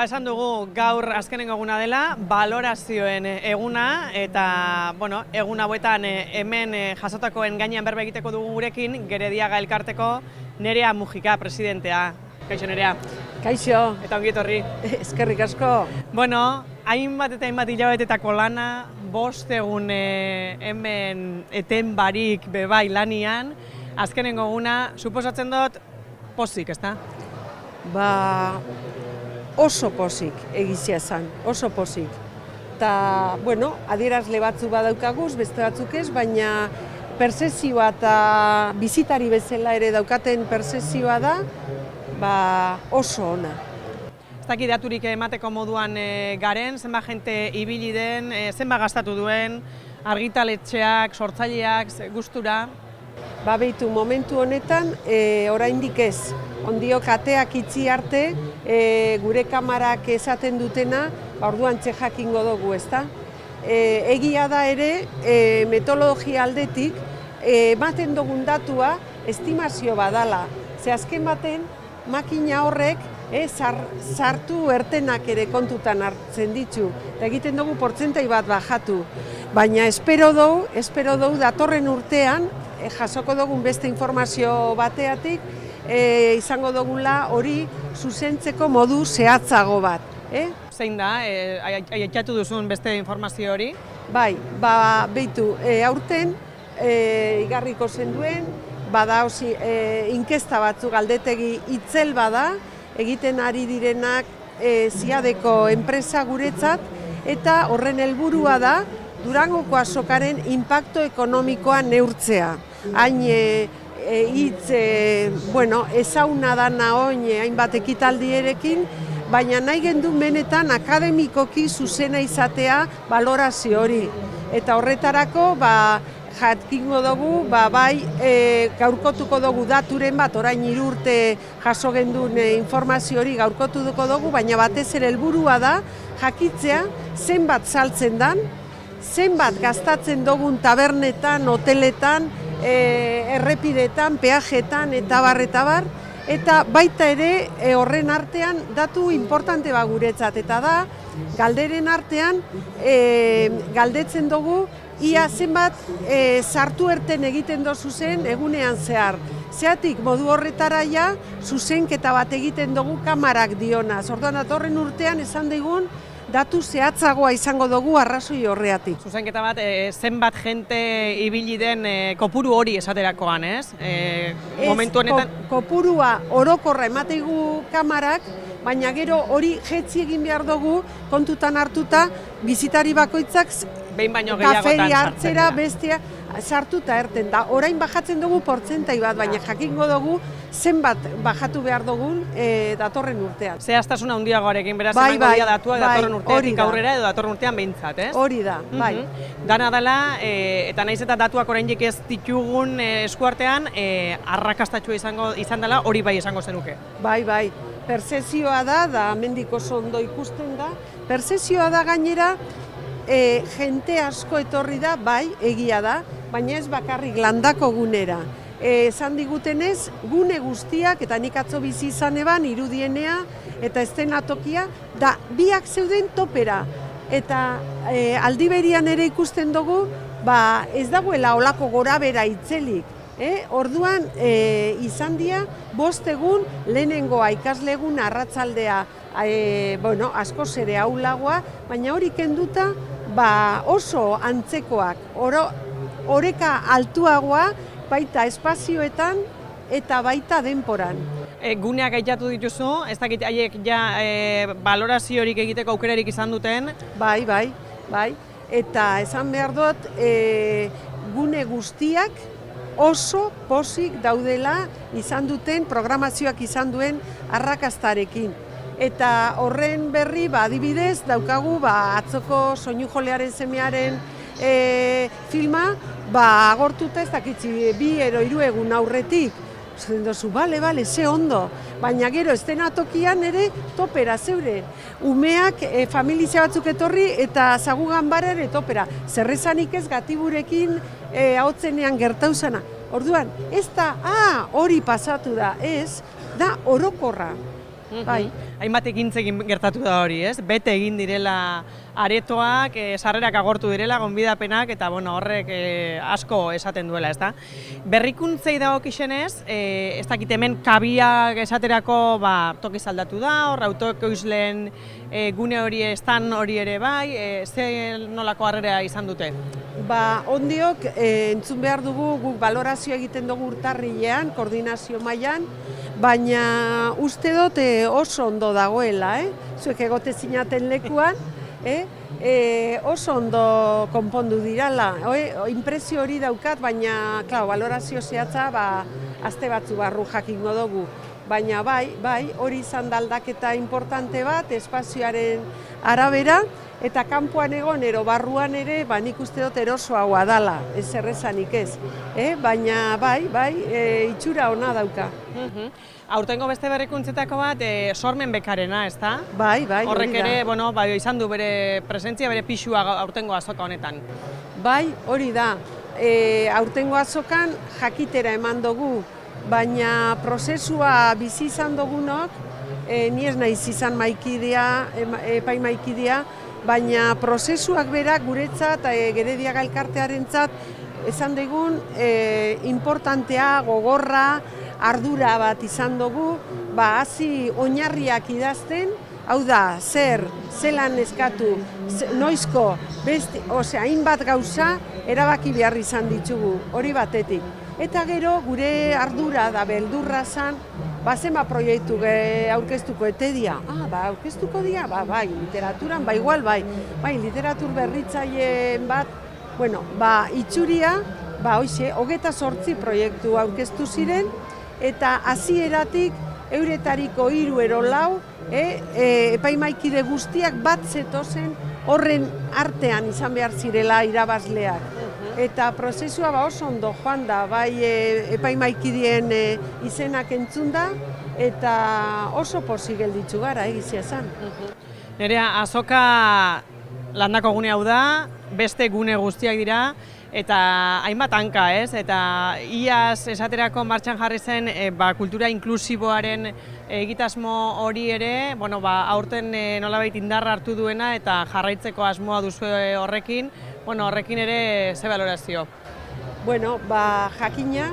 esan dugu gaur azkenengo eguna dela, balorazioen eguna, eta egun hauetan hemen jasotakoen gainean berba egiteko dugu gurekin, Gerediaga elkarteko Nerea Mujika presidentea. Kaixo Nerea. Kaixo. Eta ongi etorri. Eskerrik asko. Hainbat eta hainbat hilabetetako lana, 5 egun hemen eten barik bebai lanian, azkenengo eguna, suposatzen dut, pozik, ezta? Oso pozik egizia zen, oso pozik. Eta, adierazle batzu badaukaguz, beste batzuk ez, baina pertzepzioa eta bizitari bezala ere daukaten pertzepzioa da, oso ona. Ez dakit daturik emateko moduan garen, zenbat jente ibili den, zenbat gastatu duen, argitaletxeak, sortzaileak, gustura? Behitu, momentu honetan, oraindik ez. Ondiok ateak itxi arte, gure kamarak esaten dutena, orduan txe jakingo dugu, ezta? Egia da ere, metodologia aldetik, ematen dugun datua, estimazio badala. Ze azken baten, makina horrek, sartu ertenak ere kontutan hartzen ditu, eta egiten dugu portzentai bat bajatu. Baina espero dugu datorren urtean, jasoko dugun beste informazio bateatik, izango dugula hori zuzentzeko modu zehatzago bat. Zein da, aitzatu duzun beste informazio hori? Bai, behitu, aurten igarriko zenduen, bada inkesta batzuk galdetegi itzel bada, egiten ari direnak ziadeko enpresa guretzat, eta horren helburua da Durangoko azokaren inpakto ekonomikoa neurtzea. Hain ezauna dana oin hainbat ekitaldierekin, baina nahi gendu benetan akademikoki zuzena izatea balorazio hori. Eta horretarako, jakingo dugu, gaurkotuko dugu daturen bat, orain 3 urte jaso gendun informazio hori gaurkotuko dugu, baina batez ere helburua da jakitzea zenbat saltzen dan, zenbat gastatzen dugun tabernetan, hoteletan, errepidetan, peajetan eta bar, eta baita ere horren artean datu importante guretzat, eta da galderen artean galdetzen dugu ia zenbat sartu erten egiten dozu zen egunean zehar. Zeatik modu horretara ja zuzenketa bat egiten dugu kamarak diona. Orduan datorren urtean esan digun datu zehatzagoa izango dugu arrazoi horreatik. Zuzenketa bat, zenbat jente ibili den kopuru hori esaterakoan, ez? Momentu honetan... Kopurua orokorra emategu kamarak, baina gero hori jetzi egin behar dugu kontutan hartuta bizitari bakoitzak behin baino gehiagotan kaferi hartzera bestea sartuta erten da. Orain bajatzen dugu portzentai bat, baina jakingo dugu zenbat bajatu behar dugun datorren urtean. Zehaztasuna handiagoarekin, beraz emango dira datua datorren urteatik aurrera edo datorren urtean behintzat, ez? Hori da, bai. Dana dela, eta naiz eta datuak oraindik ez ditugun eskuartean, arrakastatxua izan dela, hori bai esango zenuke. Bai. Pertzepzioa da hemendik oso ondo ikusten da. Pertzepzioa da gainera, jente asko etorri da, bai, egia da, baina ez bakarrik landako gunera. Esan digutenez, gune guztiak, eta nik atzo bizi izan eban, irudienea eta eszenatokia, da biak zeuden topera. Eta aldiberian ere ikusten dugu, ez dagoela olako gorabera itzelik. Orduan, izan dira, 5 egun lehenengoa ikaslegun arratsaldea askoz ere aulagoa, baina hori kenduta oso antzekoak, oreka altuagoa, baita espazioetan eta baita denporan. Guneak aitzatu dituzu, ez dakit haiek balorazio horik egiteko aukerarik izan duten? Bai. Eta esan behar dut, gune guztiak oso pozik daudela izan duten programazioak izan duen arrakastarekin. Eta horren berri, adibidez, daukagu atzoko soinu jolearen semearen filma, agortuta ez dakitzi 2 edo 3 egun aurretik. Zaten dozu, bale, ze ondo. Baina gero, eszenatokian ere topera zeure. Umeak familizia batzuk etorri eta zagugan bara ere topera. Zerrezanik ez gatiburekin ahotzenean gertauzana. Orduan, ez da, hori pasatu da, ez, da orokorra. bai. Hainbat ekintzekin gertatu da hori, ez? Bete egin direla aretoak, sarrerak agortu direla, gonbidapenak, eta bueno, horrek asko esaten duela, ezta? Berrikuntzei dagokionez, ez dakit hemen kabiak esaterako tokiz aldatu da, hor autoekoizleen gune hori, stan hori ere bai, ze nolako harrera izan dute? Ondiok entzun behar dugu, guk balorazio egiten dugu urtarrilean, koordinazio mailan, baina uste dut oso ondo dagoela, zuek egote zinaten lekuan, oso ondo konpondu dirala. Inpresio hori daukat, baina balorazio zehatza aste batzu barru jakingo dugu. Baina bai, hori izan da aldaketa importante bat, espazioaren arabera, eta kanpoan egon, barruan ere, nik uste dut erosoagoa dala, ez errezanik ez. Baina bai, itxura ona dauka. Aurtengo beste berrikuntzetako bat, sormen bekarena, ez da? Bai, hori da. Horrek ere, izan du bere presentzia, bere pixua aurtengo azoka honetan. Bai, hori da. Aurtengo azokan jakitera eman dugu, baina prozesua bizi izan dugunok, ni ez naiz izan epaimaikidea, baina prozesuak berak guretzat, Gerediaga elkartearentzat, esan dugun, importantea, gogorra, ardura bat izan dugu, hasi oinarriak idazten, hau da, zelan eskatu, noizko, hainbat gauza erabaki behar izan ditugu, hori batetik. Eta gero, gure ardura da beldurra zan, zenba proiektu aurkeztuko etedia. Aurkeztuko dia? Bai, literaturan, igual bai. Bai, literatur berritzaileen bat, itxuria, 28 proiektu aurkeztu ziren, eta hasieratik euretariko 3 edo 4 epaimaikide guztiak bat zetozen horren artean izan behar zirela irabazleak. Eta prozesua oso ondo joan da, bai epaimaikideen izenak entzun da, eta oso pozik gelditzu gara, egizia esan. Nerea, azoka landako gune hau da, beste gune guztiak dira, eta hainbat hanka, ez? Eta iaz esaterako martxan jarri zen kultura inklusiboaren egitasmo hori ere, aurten nolabait indarra hartu duena eta jarraitzeko asmoa duzue horrekin, horrekin ere ze balorazio? Jakina,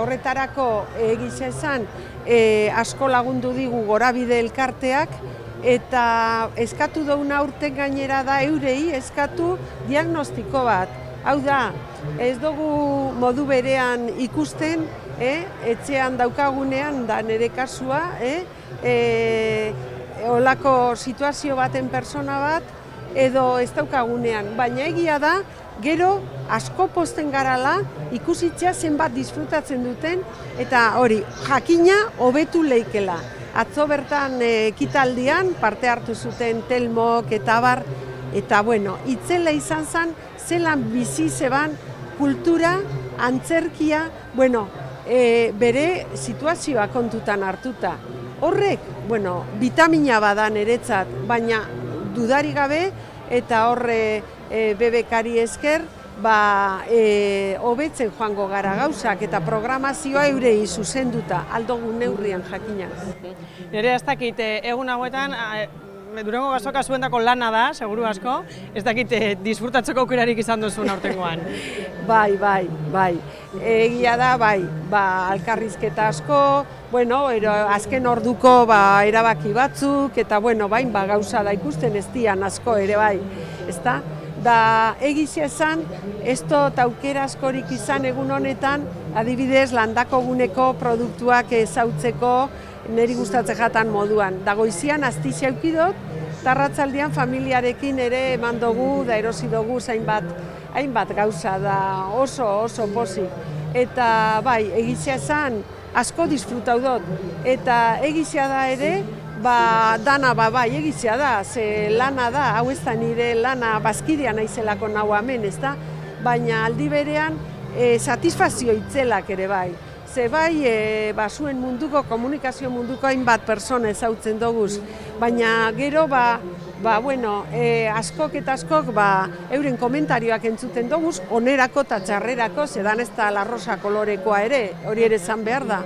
horretarako egizia esan asko lagundu digu Gorabide elkarteak, eta eskatu duguna aurten gainera da eurei eskatu diagnostiko bat. Hau da, ez dugu modu berean ikusten, etxean daukagunean, da nire kasua, holako situazio baten persona bat, edo ez daukagunean, baina egia da, gero asko pozten garala ikusitzea zenbat disfrutatzen duten, eta hori, jakina hobetu leikela. Atzo bertan ekitaldian parte hartu zuten Telmok eta Abar, eta itzela izan zen, zelan bizi zeban kultura, antzerkia, bere situazioa kontutan hartuta. Horrek, vitamina bada niretzat, baina dudari gabe, eta horre bebekari esker, hobetzen joango gara gauzak eta programazioa eurei zuzenduta, aldogun neurrian jakina. Nire ez dakit, egun hauetan, Durango Azoka zuendako lana da, seguru asko, ez dakit disfrutatzeko aukerarik izan duzun aurtengoan. Bai. Egia da, alkarrizketa asko, azken orduko erabaki batzuk, eta gauza da ikusten ez dian asko ere bai, ezta? Da egizia esan, ez dut aukera askorik izan egun honetan, adibidez landako guneko produktuak ezautzeko niri gustatzen jatan moduan. Da goizian astizia eukidot, tarratzaldian familiarekin ere eman dugu, da erosi dugu hainbat gauza da oso pozik. Eta egizia esan, asko disfrutau dut. Eta egizia da ere, dana egizia da, ze lana da, hau ez da nire lana bazkidea naizelako nahu hemen, ez da? Baina aldi berean, satisfazio itzelak ere bai. Ze zuen munduko, komunikazio munduko hainbat persona ezautzen doguz. Baina gero, askok eta askok euren komentarioak entzuten doguz, onerako eta txarrerako, zedan ez da la rosa kolorekoa ere, hori ere zan behar da.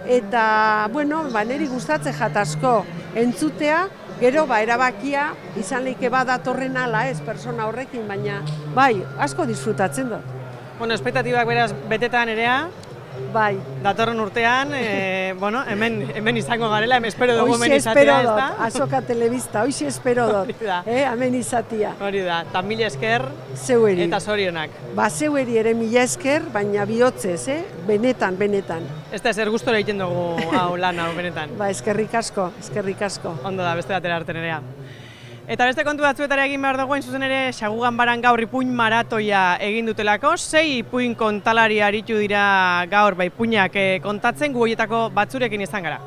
eta, bueno, niri gustatzen jat asko entzutea, gero, erabakia izan leike badatorren ala ez, persona horrekin, baina, bai, asko disfrutatzen dut. Bueno, espektatibak beraz betetan Nerea, Bai. datorren urtean, bueno, hemen izango garela, espero dugu hemen Hoxe espero izatea, dut, ezta? Azoka Telebista, hoxe espero dut, Hori da. hemen izatia. Hori da, eta mila esker Zeueri. eta zorionak. Zeueri ere mila esker, baina bihotzez, benetan. Ez da ezer gustora egiten dugu hau lan hau benetan. Eskerrik asko. Ondo da, beste batera arte Nerea. Eta beste kontu batzuetara egin behar dugu, zuzen ere, Sagugan Baran gaur ipuin maratoia egin dutelako, 6 ipuin kontalari aritu dira gaur ipuinak kontatzen, gu horietako batzurekin izan gara.